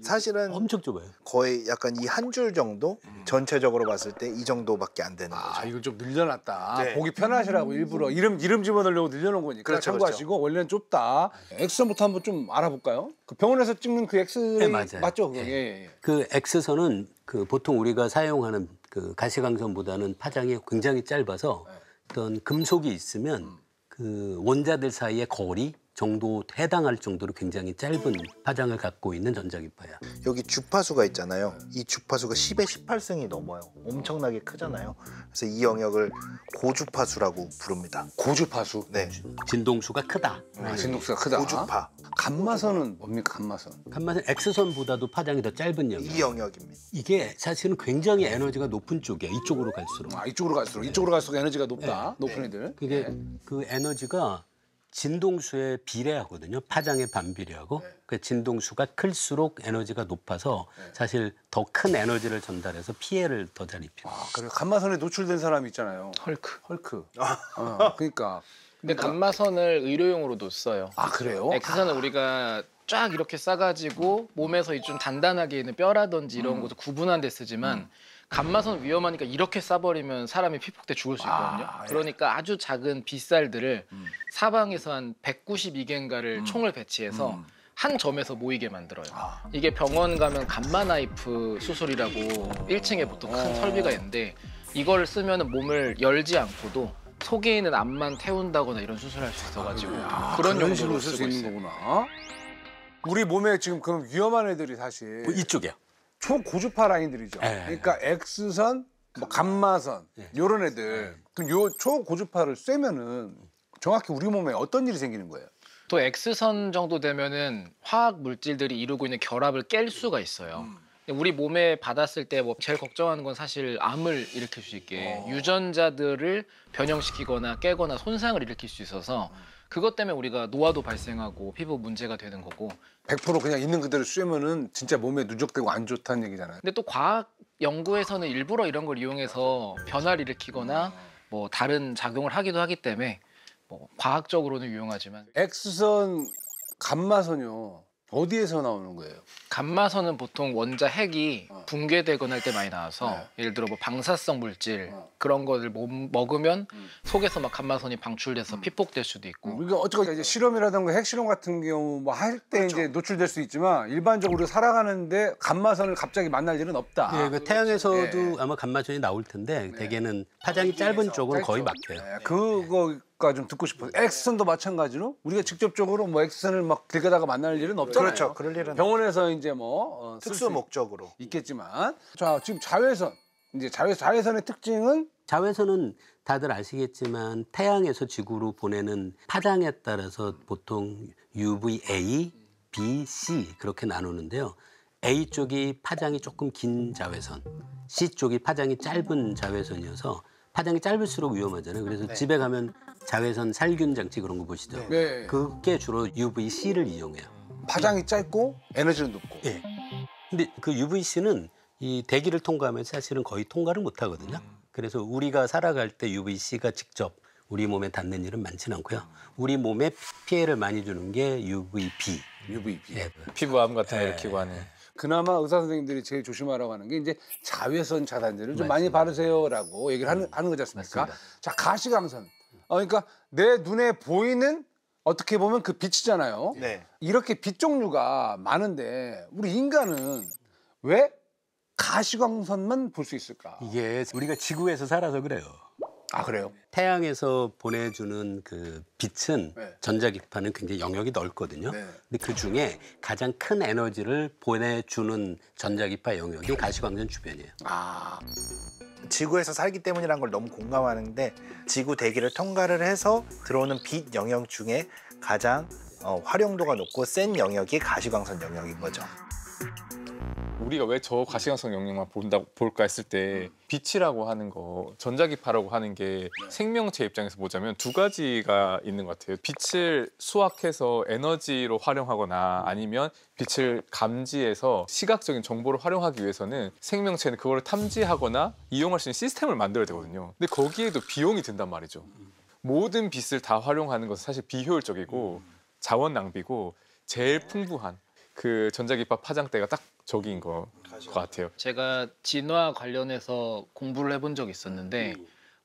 사실은 엄청 좁아요. 거의 약간 이 한 줄 정도 전체적으로 봤을 때 이 정도밖에 안 되는 거죠. 이걸 좀 늘려놨다. 네. 보기 편하시라고 일부러 이름 집어넣으려고 늘려놓은 거니까 그렇죠, 참고하시고 원래는 좁다. 엑스선부터 한번 좀 알아볼까요? 그 병원에서 찍는 그 엑스레이 네, 맞아요. 맞죠? 그거? 네. 예. 그 X선은 그 보통 우리가 사용하는 그 가시광선보다는 파장이 굉장히 짧아서 어떤 금속이 있으면 그 원자들 사이의 거리 정도 해당할 정도로 굉장히 짧은 파장을 갖고 있는 전자기파야. 여기 주파수가 있잖아요. 이 주파수가 10의 18승이 넘어요. 엄청나게 크잖아요. 그래서 이 영역을 고주파수라고 부릅니다. 고주파수. 네, 진동수가 크다. 진동수가 크다. 고주파. 감마선은 뭡니까 감마선? 간만에 X선보다도 파장이 더 짧은 영역. 이 영역입니다. 이게 사실은 굉장히 에너지가 높은 쪽이야. 이쪽으로 갈수록. 이쪽으로 갈수록 에너지가 높다. 높은 애들. 그게 그 에너지가 진동수에 비례하거든요. 파장에 반비례하고. 그 진동수가 클수록 에너지가 높아서 사실 더 큰 에너지를 전달해서 피해를 더 잘 입혀. 그래 감마선에 노출된 사람이 있잖아요. 헐크. 그러니까. 근데 감마선을 의료용으로도 써요. 그래요? X선은 우리가 쫙 이렇게 싸가지고 몸에서 좀 단단하게 있는 뼈라든지 이런 것을 구분한 데 쓰지만 감마선 위험하니까 이렇게 싸버리면 사람이 피폭돼 죽을 수 있거든요. 그러니까 아주 작은 빗살들을 사방에서 한 192개인가를 총을 배치해서 한 점에서 모이게 만들어요. 이게 병원 가면 감마 나이프 수술이라고 1층에 보통 큰 설비가 있는데 이걸 쓰면 몸을 열지 않고도 속에 있는 암만 태운다거나 이런 수술할 수 있어가지고 그런 용도로 식으로 쓸 수 쓰고 있는 있어요. 거구나. 우리 몸에 지금 그럼 위험한 애들이 사실 이쪽이야. 초고주파 라인들이죠. 네. 그러니까 X선, 감마선 이런 애들. 그럼 요 초고주파를 쐬면은 정확히 우리 몸에 어떤 일이 생기는 거예요? 또 X선 정도 되면은 화학 물질들이 이루고 있는 결합을 깰 수가 있어요. 우리 몸에 받았을 때 뭐 제일 걱정하는 건 사실 암을 일으킬 수 있게 유전자들을 변형시키거나 깨거나 손상을 일으킬 수 있어서 그것 때문에 우리가 노화도 발생하고 피부 문제가 되는 거고 100% 그냥 있는 그대로 쐬면은 진짜 몸에 누적되고 안 좋다는 얘기잖아요. 근데 또 과학 연구에서는 일부러 이런 걸 이용해서 변화를 일으키거나 뭐 다른 작용을 하기도 하기 때문에 뭐 과학적으로는 유용하지만 X선, 감마선요. 어디에서 나오는 거예요? 감마선은 보통 원자 핵이 붕괴되거나 할 때 많이 나와서 예를 들어 뭐 방사성 물질 그런 거를 먹으면 속에서 막 감마선이 방출돼서 피폭될 수도 있고 그러니까 어쩌고 이제 실험이라든가 핵실험 같은 경우 뭐 할 때 이제 노출될 수 있지만 일반적으로 살아가는데 감마선을 갑자기 만날 일은 없다. 예, 그 태양에서도 아마 감마선이 나올 텐데 대개는 파장이 짧은 쪽은 거의 막혀요. 그거가 좀 듣고 싶어요. X선도 마찬가지로 우리가 직접적으로 뭐 X선을 막 길 가다가 만날 일은 없잖아요. 그렇죠. 그럴 일은 병원에서 이제 뭐 특수 목적으로. 있겠지만 자 지금 자외선 이제 자외선의 특징은 자외선은 다들 아시겠지만 태양에서 지구로 보내는 파장에 따라서 보통 UVA, B, C 그렇게 나누는데요. A 쪽이 파장이 조금 긴 자외선, C 쪽이 파장이 짧은 자외선이어서 파장이 짧을수록 위험하잖아요. 그래서 집에 가면 자외선 살균 장치 그런 거 보시죠. 네. 그게 주로 UVC를 이용해요. 파장이 짧고 에너지는 높고. 예. 근데 그 UVC는 이 대기를 통과하면서 사실은 거의 통과를 못 하거든요. 그래서 우리가 살아갈 때 UVC가 직접 우리 몸에 닿는 일은 많지는 않고요. 우리 몸에 피해를 많이 주는 게 UVB. UVB. 예. 피부암 같은 거 일으키고 하는. 그나마 의사 선생님들이 제일 조심하라고 하는 게 이제 자외선 차단제를 좀 많이 바르세요라고 얘기를 하는 거지 않습니까? 맞습니다. 자 가시광선. 그러니까 내 눈에 보이는 어떻게 보면 그 빛이잖아요. 네. 이렇게 빛 종류가 많은데 우리 인간은 왜 가시광선만 볼 수 있을까? 이게 우리가 지구에서 살아서 그래요. 아 그래요? 태양에서 보내주는 그 빛은 네. 전자기파는 굉장히 영역이 넓거든요. 네. 근데 그 중에 가장 큰 에너지를 보내주는 전자기파 영역이 가시광선 주변이에요. 아 지구에서 살기 때문이라는 걸 너무 공감하는데 지구 대기를 통과를 해서 들어오는 빛 영역 중에 가장 활용도가 높고 센 영역이 가시광선 영역인 거죠. 우리가 왜 저 가시광선 영역만 볼까 했을 때 빛이라고 하는 거, 전자기파라고 하는 게 생명체 입장에서 보자면 두 가지가 있는 것 같아요. 빛을 수확해서 에너지로 활용하거나 아니면 빛을 감지해서 시각적인 정보를 활용하기 위해서는 생명체는 그거를 탐지하거나 이용할 수 있는 시스템을 만들어야 되거든요. 근데 거기에도 비용이 든단 말이죠. 모든 빛을 다 활용하는 것은 사실 비효율적이고 자원 낭비고 제일 풍부한 그 전자기파 파장대가 딱 저기인 것 같아요. 제가 진화 관련해서 공부를 해본 적이 있었는데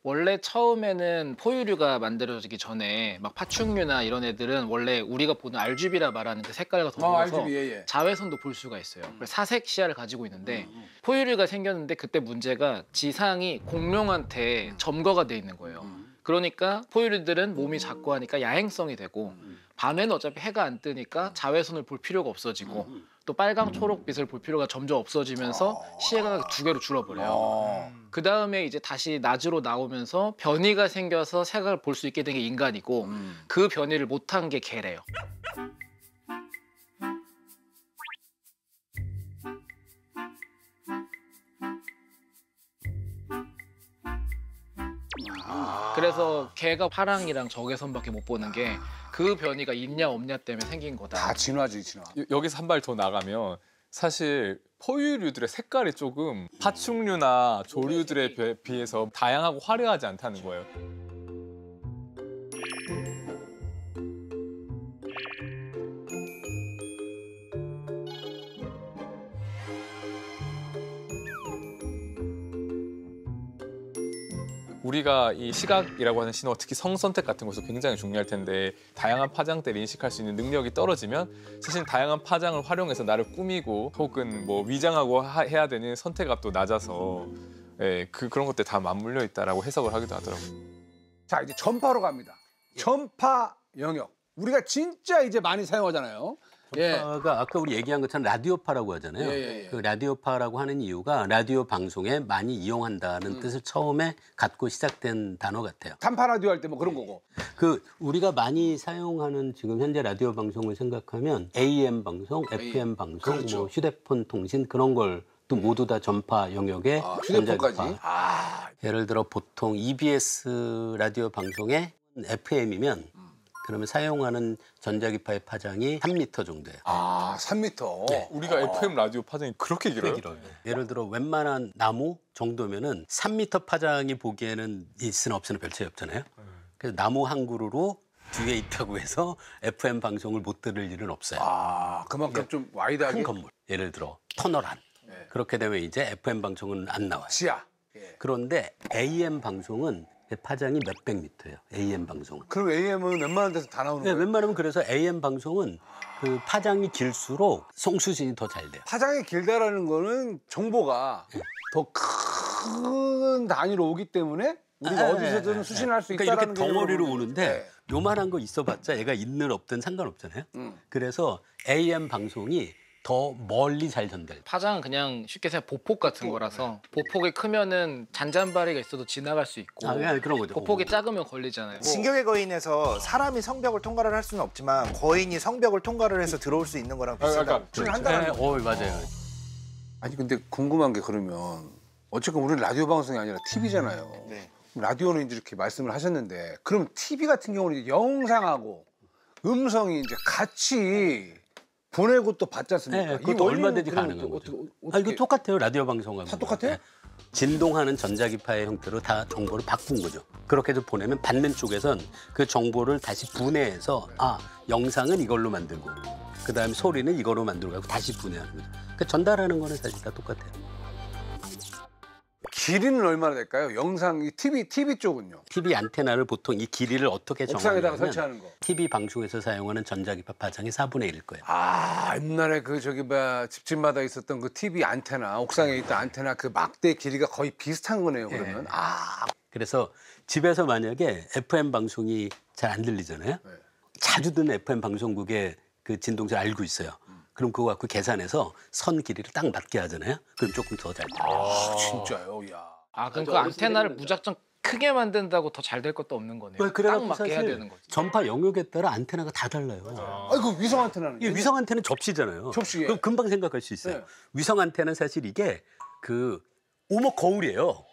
원래 처음에는 포유류가 만들어지기 전에 막 파충류나 이런 애들은 원래 우리가 보는 RGB라 말하는 그 색깔과 더불어서 RGB, 예. 자외선도 볼 수가 있어요. 그래서 사색 시야를 가지고 있는데 포유류가 생겼는데 그때 문제가 지상이 공룡한테 점거가 돼 있는 거예요. 그러니까 포유류들은 몸이 작고 하니까 야행성이 되고 밤에는 어차피 해가 안 뜨니까 자외선을 볼 필요가 없어지고 또 빨강 초록빛을 볼 필요가 점점 없어지면서 시야가 2개로 줄어버려요. 그 다음에 이제 다시 낮으로 나오면서 변이가 생겨서 색을 볼 수 있게 된 게 인간이고 그 변이를 못한 게 개래요. 그래서 개가 파랑이랑 적외선밖에 못 보는 게 그 변이가 있냐 없냐 때문에 생긴 거다. 다 진화지 진화. 여기서 한 발 더 나가면 사실 포유류들의 색깔이 조금 파충류나 조류들에 비해서 다양하고 화려하지 않다는 거예요. 우리가 이 시각이라고 하는 신호가 특히 성선택 같은 것도 굉장히 중요할 텐데 다양한 파장대를 인식할 수 있는 능력이 떨어지면 사실 다양한 파장을 활용해서 나를 꾸미고 혹은 뭐 위장하고 해야 되는 선택압도 낮아서 예, 그런 것들 다 맞물려 있다라고 해석을 하기도 하더라고요. 자 이제 전파로 갑니다. 전파 영역. 우리가 진짜 이제 많이 사용하잖아요. 전파가 아까 우리 얘기한 것처럼 라디오파라고 하잖아요. 예. 그 라디오파라고 하는 이유가 라디오 방송에 많이 이용한다는 뜻을 처음에 갖고 시작된 단어 같아요. 단파 라디오 할 때 뭐 그런 거고. 그 우리가 많이 사용하는 지금 현재 라디오 방송을 생각하면 AM 방송, FM 방송, 그렇죠. 뭐 휴대폰 통신 그런 걸 또 모두 다 전파 영역에 휴대폰까지. 전자기파. 예를 들어 보통 EBS 라디오 방송에 FM이면 그러면 사용하는 전자기파의 파장이 3m 정도예요. 3m. 우리가 FM 라디오 파장이 그렇게 길어요? 예를 들어 웬만한 나무 정도면은 3m 파장이 보기에는 있으나 없으나 별 차이 없잖아요. 그래서 나무 한 그루로 뒤에 있다고 해서 FM 방송을 못 들을 일은 없어요. 그만큼 좀 와이드하게. 큰 건물. 예를 들어 터널 안. 그렇게 되면 이제 FM 방송은 안 나와요. 지하. 그런데 AM 방송은 파장이 몇백 미터예요. AM 방송은. 그럼 AM은 웬만한 데서 다 나오는 네, 거예요? 웬만하면 그래서 AM 방송은 그 파장이 길수록 송수신이 더 잘 돼요. 파장이 길다라는 거는 정보가 더 큰 단위로 오기 때문에 우리가 어디서든 수신할 수 그러니까 있다는 이렇게 덩어리로 오는데 네. 요만한 거 있어봤자 얘가 있는 없든 상관없잖아요. 그래서 AM 방송이 더 멀리 잘 전달. 파장은 그냥 쉽게 생각 보폭 같은 거라서 보폭이 크면은 잔잔바리가 있어도 지나갈 수 있고 그냥 그런 거죠. 보폭이 작으면 걸리잖아요. 진격의 거인에서 사람이 성벽을 통과를 할 수는 없지만 거인이 성벽을 통과를 해서 들어올 수 있는 거랑 비슷하다. 수신한다는 거. 맞아요. 아니 근데 궁금한 게 그러면 어쨌건 우리는 라디오 방송이 아니라 TV잖아요. 네. 라디오는 이제 이렇게 말씀을 하셨는데 그럼 TV 같은 경우는 이제 영상하고 음성이 이제 같이 보내고 또 받지 않습니까? 네, 그것도 얼마든지 가능한 그러면 거죠. 어떻게 이거 똑같아요. 라디오 방송하고. 다 똑같아요? 진동하는 전자기파의 형태로 다 정보를 바꾼 거죠. 그렇게 해서 보내면 받는 쪽에선 그 정보를 다시 분해해서 영상은 이걸로 만들고 그다음에 소리는 이걸로 만들고 하고 다시 분해하는 거죠. 그러니까 전달하는 거는 사실 다 똑같아요. 길이는 얼마나 될까요? 영상 이 TV 쪽은요? TV 안테나를 보통 이 길이를 어떻게 옥상에다가 정하냐면 설치하는 거. TV 방송에서 사용하는 전자기파 파장의 4분의 1일 거예요. 옛날에 그 집집마다 있었던 그 TV 안테나, 옥상에 있던 안테나 그 막대 길이가 거의 비슷한 거네요. 그러면 그래서 집에서 만약에 FM 방송이 잘 안 들리잖아요. 자주 듣는 FM 방송국의 그 진동소리 알고 있어요. 그럼 그거 갖고 계산해서 선 길이를 딱 맞게 하잖아요. 그럼 조금 더 잘 들려요. 진짜요? 야. 그럼 그 안테나를 무작정 크게 만든다고 더 잘 될 것도 없는 거네요. 딱 그래갖고 맞게 해야 사실 되는 거지. 전파 영역에 따라 안테나가 다 달라요. 그 위성 안테나는? 이게 위성 안테나는 접시잖아요. 접시, 예. 그럼 금방 생각할 수 있어요. 네. 위성 안테나는 사실 이게 그 오목 거울이에요.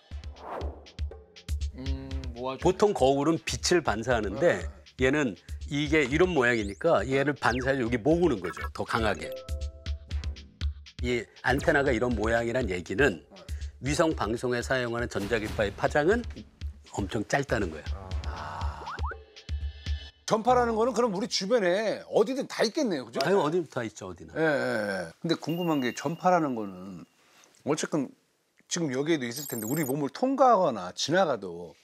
모아줘. 보통 거울은 빛을 반사하는데 얘는 이게 이런 모양이니까 얘를 반사해서 여기 모으는 거죠. 더 강하게. 이 안테나가 이런 모양이란 얘기는 위성 방송에 사용하는 전자기파의 파장은 엄청 짧다는 거예요. 전파라는 거는 그럼 우리 주변에 어디든 다 있겠네요. 그죠? 어디 다 있죠, 어디나. 예. 근데 궁금한 게 전파라는 거는 어쨌든 지금 여기에도 있을 텐데 우리 몸을 통과하거나 지나가도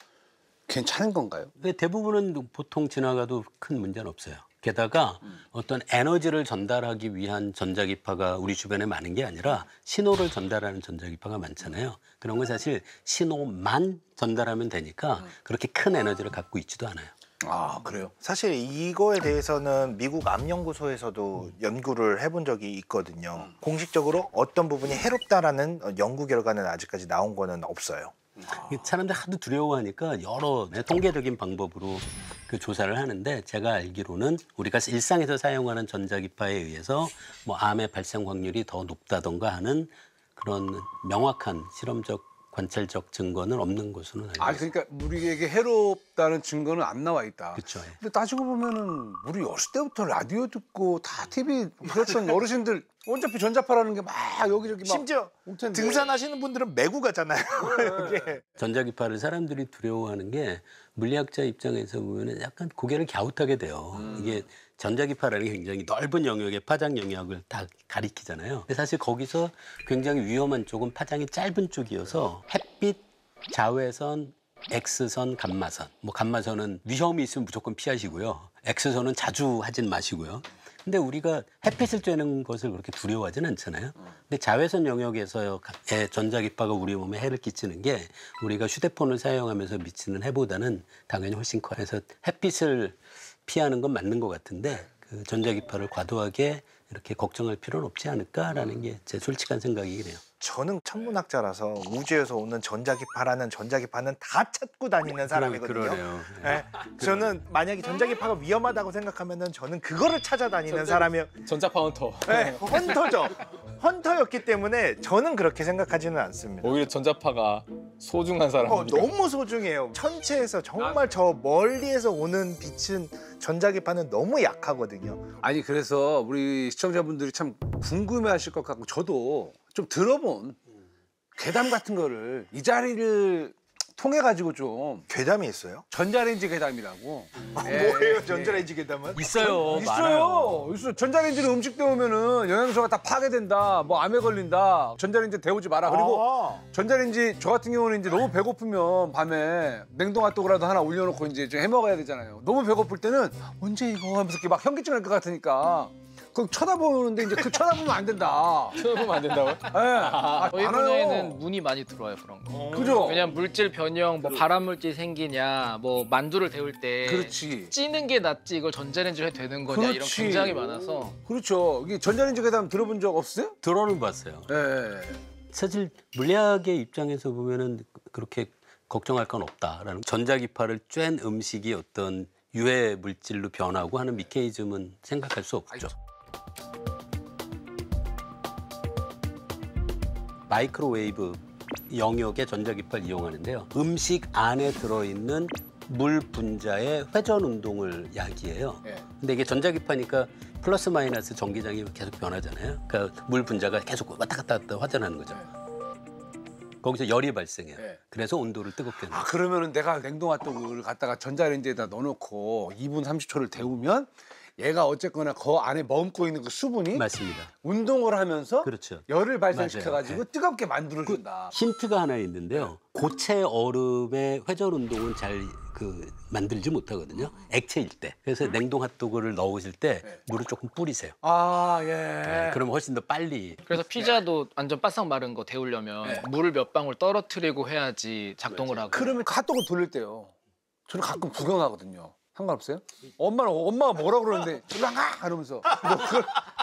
괜찮은 건가요? 근데 대부분은 보통 지나가도 큰 문제는 없어요. 게다가 어떤 에너지를 전달하기 위한 전자기파가 우리 주변에 많은 게 아니라 신호를 전달하는 전자기파가 많잖아요. 그런 건 사실 신호만 전달하면 되니까 그렇게 큰 에너지를 갖고 있지도 않아요. 아, 그래요? 사실 이거에 대해서는 미국 암연구소에서도 연구를 해본 적이 있거든요. 공식적으로 어떤 부분이 해롭다라는 연구 결과는 아직까지 나온 거는 없어요. 사람들 하도 두려워하니까 여러 통계적인 방법으로 그 조사를 하는데 제가 알기로는 우리가 일상에서 사용하는 전자기파에 의해서 뭐 암의 발생 확률이 더 높다던가 하는 그런 명확한 실험적 관찰적 증거는 없는 것으로 알고 있습니다. 아, 그러니까 우리에게 해롭다는 증거는 안 나와 있다. 그렇죠. 근데 따지고 보면은 우리 어렸을 때부터 라디오 듣고 다 TV 그랬던 어르신들 어차피 전자파라는 게 막 여기저기 막 심지어 올 텐데. 등산하시는 분들은 메고 가잖아요. 이게. 전자기파를 사람들이 두려워하는 게 물리학자 입장에서 보면 약간 고개를 갸웃하게 돼요. 이게 전자기파라는 게 굉장히 넓은 영역의 파장 영역을 다 가리키잖아요. 근데 사실 거기서 굉장히 위험한 쪽은 파장이 짧은 쪽이어서 햇빛, 자외선, X선, 감마선. 뭐 감마선은 위험이 있으면 무조건 피하시고요. X선은 자주 하진 마시고요. 근데 우리가 햇빛을 쬐는 것을 그렇게 두려워하진 않잖아요. 근데 자외선 영역에서의 전자기파가 우리 몸에 해를 끼치는 게 우리가 휴대폰을 사용하면서 미치는 해보다는 당연히 훨씬 커요. 그래서 햇빛을 피하는 건 맞는 것 같은데 그 전자기파를 과도하게 이렇게 걱정할 필요는 없지 않을까라는 게 제 솔직한 생각이긴 해요. 저는 천문학자라서 우주에서 오는 전자기파는 다 찾고 다니는 사람이거든요. 그러네요. 네. 저는 만약에 전자기파가 위험하다고 생각하면은 저는 그거를 찾아다니는 사람이요. 전자파 헌터. 네, 헌터죠. 헌터였기 때문에 저는 그렇게 생각하지는 않습니다. 오히려 전자파가 소중한 사람입니다. 너무 소중해요. 천체에서 정말 저 멀리에서 오는 빛은 전자기파는 너무 약하거든요. 아니 그래서 우리 시청자분들이 참 궁금해하실 것 같고 저도 좀 들어본 괴담 같은 거를 이 자리를 통해 가지고 좀 괴담이 있어요? 전자레인지 괴담이라고. 뭐예요, 전자레인지 괴담은? 있어요. 있어요. 있어. 전자레인지로 음식 데우면은 영양소가 다 파괴된다. 뭐 암에 걸린다. 전자레인지 데우지 마라. 그리고 전자레인지 저 같은 경우는 이제 너무 배고프면 밤에 냉동 핫도그라도 하나 올려놓고 이제 좀 해 먹어야 되잖아요. 너무 배고플 때는 언제 이거 하면서 이렇게 막 현기증 날 것 같으니까. 그 쳐다보는데 이제 그 쳐다보면 안 된다. 쳐다보면 안 된다고요? 예. 저희 많아요. 분야에는 문이 많이 들어와요 그런 거. 그죠? 왜냐면 물질 변형, 뭐 발암 물질 생기냐, 뭐 만두를 데울 때 그렇지. 찌는 게 낫지 이걸 전자레인지로 해도 되는 거냐 이런 그렇지. 굉장히 많아서. 그렇죠. 이게 전자레인지 괴담 들어본 적 없어요? 들어는 봤어요. 예. 사실 물리학의 입장에서 보면은 그렇게 걱정할 건 없다라는 전자기파를 쬐는 음식이 어떤 유해 물질로 변하고 하는 미케이즘은 생각할 수 없죠. 마이크로웨이브 영역의 전자기파를 이용하는데요. 음식 안에 들어있는 물 분자의 회전 운동을 야기해요. 예. 근데 이게 전자기파니까 플러스 마이너스 전기장이 계속 변하잖아요. 그러니까 물 분자가 계속 왔다 갔다 회전하는 거죠. 거기서 열이 발생해요. 네. 그래서 온도를 뜨겁게 해요. 아 그러면은 내가 냉동 핫도그를 갖다가 전자레인지에다 넣어놓고 2분 30초를 데우면 얘가 어쨌거나 그 안에 머금고 있는 그 수분이 맞습니다. 운동을 하면서 그렇죠. 열을 발생시켜가지고 맞아요. 뜨겁게 만들어준다. 힌트가 하나 있는데요. 고체 얼음의 회전 운동은 잘 만들지 못하거든요. 액체일 때. 그래서 냉동 핫도그를 넣으실 때 물을 조금 뿌리세요. 아 예. 네, 그러면 훨씬 더 빨리. 그래서 피자도 완전 바싹 마른 거 데우려면 물을 몇 방울 떨어뜨리고 해야지 작동을 하고. 그러면 핫도그 돌릴 때요. 저는 가끔 구경하거든요. 상관없어요? 엄마가 뭐라 그러는데 일로 가 이러면서 뭐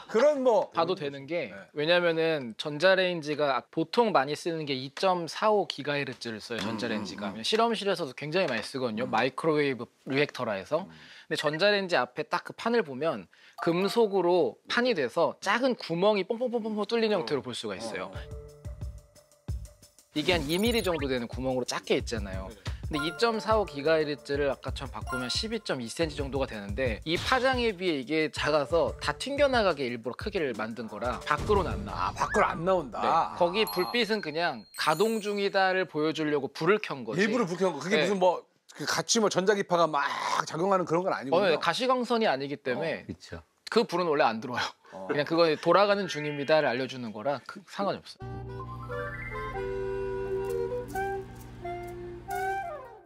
그런 뭐 봐도 되는 게 왜냐면은 전자레인지가 보통 많이 쓰는 게 2.45 기가헤르츠를 써요 전자레인지가. 실험실에서도 굉장히 많이 쓰거든요. 마이크로웨이브 리액터라 해서. 근데 전자레인지 앞에 딱 그 판을 보면 금속으로 판이 돼서 작은 구멍이 뽕뽕뽕뽕 뚫린 형태로 볼 수가 있어요. 이게 한 2mm 정도 되는 구멍으로 작게 있잖아요. 근데 2.45 기가헤르츠를 아까처럼 바꾸면 12.2cm 정도가 되는데 이 파장에 비해 이게 작아서 다 튕겨나가게 일부러 크기를 만든 거라 밖으로는 안 나와. 아 밖으로 안 나온다. 네. 거기 불빛은 그냥 가동 중이다를 보여주려고 불을 켠 거지. 일부러 불 켜는 거. 그게 네. 무슨 뭐 같이 뭐 전자기파가 막 작용하는 그런 건 아니군요. 네, 가시광선이 아니기 때문에 그렇죠. 그 불은 원래 안 들어와요. 그냥 그거 돌아가는 중입니다를 알려주는 거라 상관이 없어요.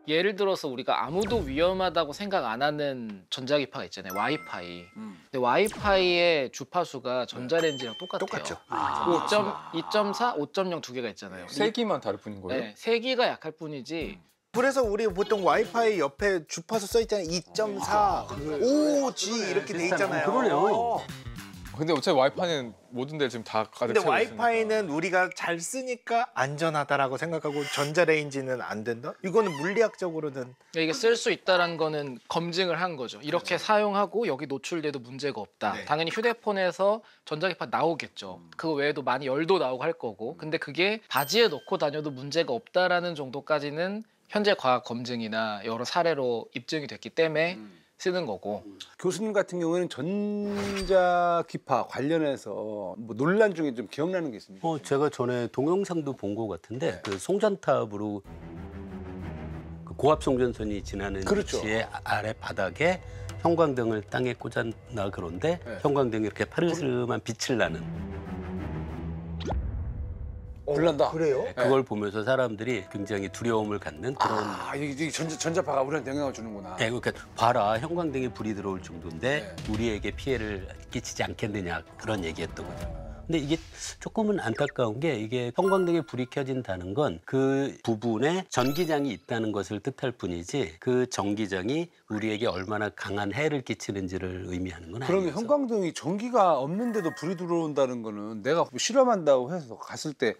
예를 들어서 우리가 아무도 위험하다고 생각 안 하는 전자기파가 있잖아요. 와이파이. 근데 와이파이의 주파수가 전자레인지랑 똑같아요. 똑같죠. 2.4, 5.0 두 개가 있잖아요. 세기만 다를 뿐인 거예요? 네, 세기가 약할 뿐이지. 그래서 우리 보통 와이파이 옆에 주파수 써 있잖아요. 2.4, 5G 이렇게 돼 있잖아요. 그러네요. 근데 어차피 와이파이는 모든 데 지금 다 가득 근데 차고 와이파이는 우리가 잘 쓰니까 안전하다라고 생각하고 전자레인지는 안 된다? 이거는 물리학적으로는 이게 쓸 수 있다는 거는 검증을 한 거죠. 이렇게 사용하고 여기 노출돼도 문제가 없다. 네. 당연히 휴대폰에서 전자기파 나오겠죠. 그거 외에도 많이 열도 나오고 할 거고. 근데 그게 바지에 넣고 다녀도 문제가 없다라는 정도까지는 현재 과학 검증이나 여러 사례로 입증이 됐기 때문에 쓰는 거고. 교수님 같은 경우에는 전자기파 관련해서 뭐 논란 중에 좀 기억나는 게 있습니까? 제가 전에 동영상도 본 것 같은데 그 송전탑으로 그 고압 송전선이 지나는 그렇죠. 위치의 아래 바닥에 형광등을 땅에 꽂았나 그런데 네. 형광등이 이렇게 파르스름한 빛을 나는 불난다. 그래요? 그걸 보면서 사람들이 굉장히 두려움을 갖는 그런 이게 전자파가 우리한테 영향을 주는구나. 네, 그러니까 봐라 형광등에 불이 들어올 정도인데 우리에게 피해를 끼치지 않겠느냐 그런 얘기했던 거죠. 근데 이게 조금은 안타까운 게 이게 형광등에 불이 켜진다는 건 그 부분에 전기장이 있다는 것을 뜻할 뿐이지 그 전기장이 우리에게 얼마나 강한 해를 끼치는지를 의미하는 건 그러면 아니죠. 형광등이 전기가 없는데도 불이 들어온다는 거는 내가 실험한다고 해서 갔을 때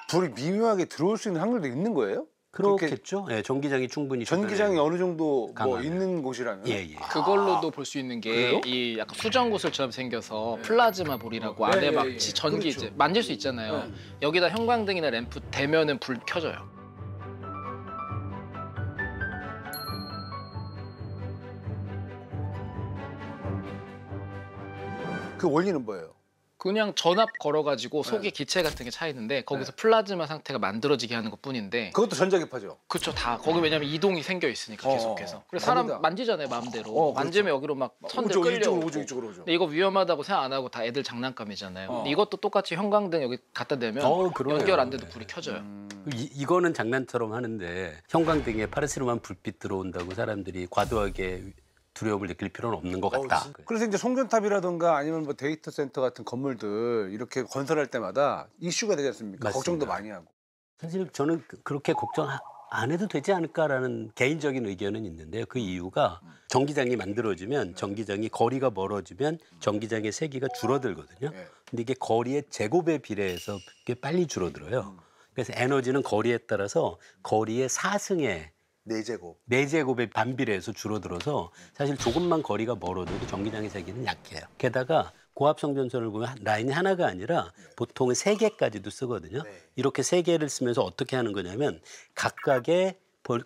불이 미묘하게 들어올 수 있는 확률도 있는 거예요? 그렇게 그렇겠죠. 예, 전기장이 충분히 전기장이 어느 정도 뭐 강하네. 있는 곳이라면 예, 예. 그걸로도 볼 수 있는 게 그래요? 이 약간 수정구슬처럼 생겨서 플라즈마 불이라고 안에 막 전기 그렇죠. 이제 만질 수 있잖아요. 여기다 형광등이나 램프 대면은 불 켜져요. 그 원리는 뭐예요? 그냥 전압 걸어가지고 속에 기체 같은 게 차 있는데 거기서 플라즈마 상태가 만들어지게 하는 것뿐인데 그것도 전자기파죠. 그쵸 다 거기 왜냐면 이동이 생겨 있으니까 계속해서 그래서 거기다. 사람 만지잖아요 마음대로 그렇죠. 만지면 여기로 막 선들 끌려오고 이쪽으로 오죠. 근데 이거 위험하다고 생각 안 하고 다 애들 장난감이잖아요 근데 이것도 똑같이 형광등 여기 갖다 대면 그러네요. 연결 안 돼도 불이 켜져요 이거는 장난처럼 하는데 형광등에 파르스름한 불빛 들어온다고 사람들이 과도하게 두려움을 느낄 필요는 없는 것 같다. 그래서 이제 송전탑이라던가 아니면 뭐 데이터 센터 같은 건물들 이렇게 건설할 때마다 이슈가 되지 않습니까? 맞습니다. 걱정도 많이 하고. 사실 저는 그렇게 걱정 안 해도 되지 않을까라는 개인적인 의견은 있는데요. 그 이유가 전기장이 만들어지면 전기장이 거리가 멀어지면 전기장의 세기가 줄어들거든요. 네. 근데 이게 거리의 제곱에 비례해서 꽤 빨리 줄어들어요. 그래서 에너지는 거리에 따라서 거리의 4승에 4제곱. 4제곱에 반비례해서 줄어들어서 사실 조금만 거리가 멀어도 전기장의 세기는 약해요. 게다가 고압성전선을 보면 라인이 하나가 아니라 보통은 3개까지도 쓰거든요. 이렇게 3개를 쓰면서 어떻게 하는 거냐면 각각의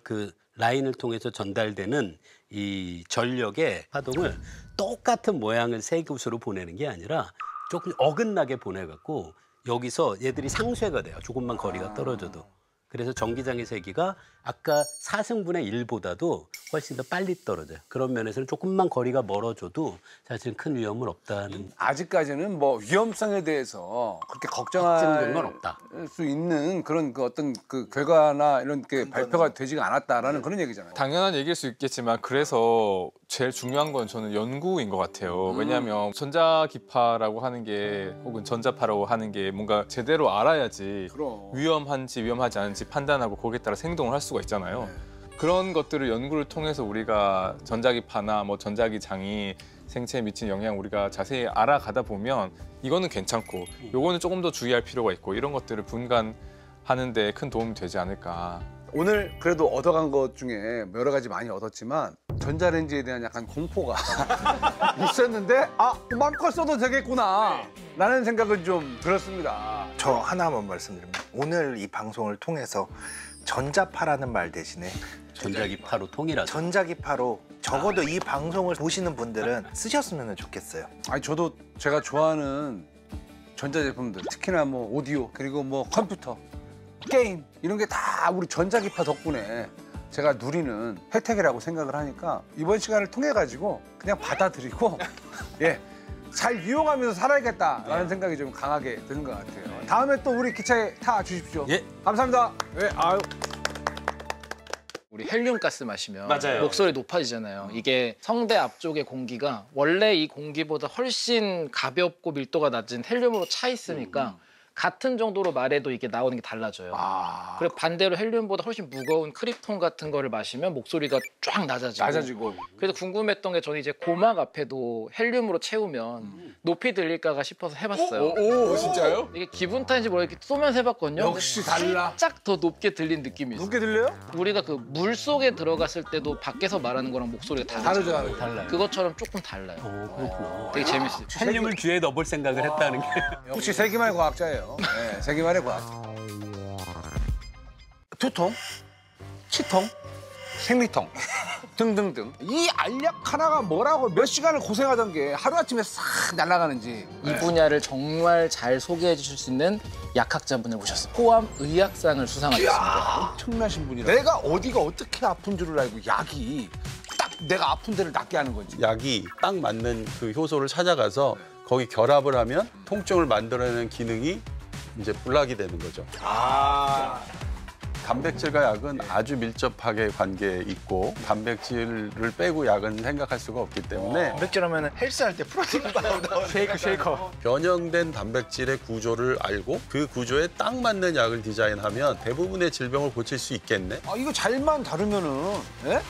그 라인을 통해서 전달되는 이 전력의 파동을 똑같은 모양을 3곳으로 보내는 게 아니라 조금 어긋나게 보내갖고 여기서 얘들이 상쇄가 돼요. 조금만 거리가 떨어져도. 그래서 전기장의 세기가 아까 4승분의 1보다도 훨씬 더 빨리 떨어져요. 그런 면에서는 조금만 거리가 멀어져도 사실 큰 위험은 없다는. 아직까지는 뭐 위험성에 대해서 그렇게 걱정할 걱정된 건 없다. 수 있는 그런 그 어떤 그 결과나 이런 게 발표가 되지가 않았다라는 그런 얘기잖아요. 당연한 얘기일 수 있겠지만 그래서 제일 중요한 건 저는 연구인 것 같아요. 왜냐하면 전자기파라고 하는 게 혹은 전자파라고 하는 게 뭔가 제대로 알아야지 그럼. 위험한지 위험하지 않은지 판단하고 거기에 따라 행동을 할 수가 있잖아요. 그런 것들을 연구를 통해서 우리가 전자기파나 뭐 전자기장이 생체에 미치는 영향 우리가 자세히 알아가다 보면 이거는 괜찮고 요거는 조금 더 주의할 필요가 있고 이런 것들을 분간하는 데 큰 도움이 되지 않을까. 오늘 그래도 얻어간 것 중에 여러 가지 많이 얻었지만 전자레인지에 대한 약간 공포가 있었는데 마음껏 써도 되겠구나 라는 생각은 좀 들었습니다. 저 하나만 말씀드립니다. 오늘 이 방송을 통해서 전자파라는 말 대신에 전자기파로 통일하자. 전자기파로 적어도 이 방송을 보시는 분들은 쓰셨으면 좋겠어요. 아니 저도 제가 좋아하는 전자제품들 특히나 뭐 오디오 그리고 뭐 컴퓨터 게임 이런 게 다 우리 전자기파 덕분에 제가 누리는 혜택이라고 생각을 하니까 이번 시간을 통해 가지고 그냥 받아들이고 잘 이용하면서 살아야겠다라는 생각이 좀 강하게 드는 것 같아요. 다음에 또 우리 기차에 타 주십시오. 예. 감사합니다. 네, 아유. 우리 헬륨 가스 마시면 맞아요. 목소리 높아지잖아요. 이게 성대 앞쪽의 공기가 원래 이 공기보다 훨씬 가볍고 밀도가 낮은 헬륨으로 차 있으니까 같은 정도로 말해도 이게 나오는 게 달라져요. 그리고 반대로 헬륨보다 훨씬 무거운 크립톤 같은 거를 마시면 목소리가 쫙 낮아지고. 그래서 궁금했던 게 저는 이제 고막 앞에도 헬륨으로 채우면 높이 들릴까가 싶어서 해봤어요. 오, 진짜요? 이게 기분 탓인지 모르겠는데 쏘면서 해봤거든요. 역시 달라. 살짝 더 높게 들린 느낌이 있어요. 높게 들려요? 우리가 그 물 속에 들어갔을 때도 밖에서 말하는 거랑 목소리가 다르죠. 달라요. 그것처럼 조금 달라요. 그렇구나. 되게 재밌어요. 헬륨을 귀에 넣어볼 생각을 했다는 게. 혹시 세기만의 과학자예요. 네, 세기만의 과학자. 두통, 치통, 생리통 등등등. 이 알약 하나가 뭐라고 몇 시간을 고생하던 게 하루아침에 싹 날아가는지. 이 분야를 정말 잘 소개해 주실 수 있는 약학자분을 모셨습니다. 포암 의학상을 수상하셨습니다. 엄청나신 분이라. 내가 어디가 어떻게 아픈 줄을 알고 약이 딱 내가 아픈 데를 낫게 하는 건지. 약이 딱 맞는 그 효소를 찾아가서 거기 결합을 하면 통증을 만들어내는 기능이 이제 불락이 되는 거죠. 단백질과 약은 아주 밀접하게 관계에 있고 단백질을 빼고 약은 생각할 수가 없기 때문에 단백질하면 헬스할 때 프로틴 바우더 쉐이커. 변형된 단백질의 구조를 알고 그 구조에 딱 맞는 약을 디자인하면 대부분의 질병을 고칠 수 있겠네. 이거 잘만 다루면은, 예?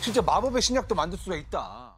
진짜 마법의 신약도 만들 수가 있다.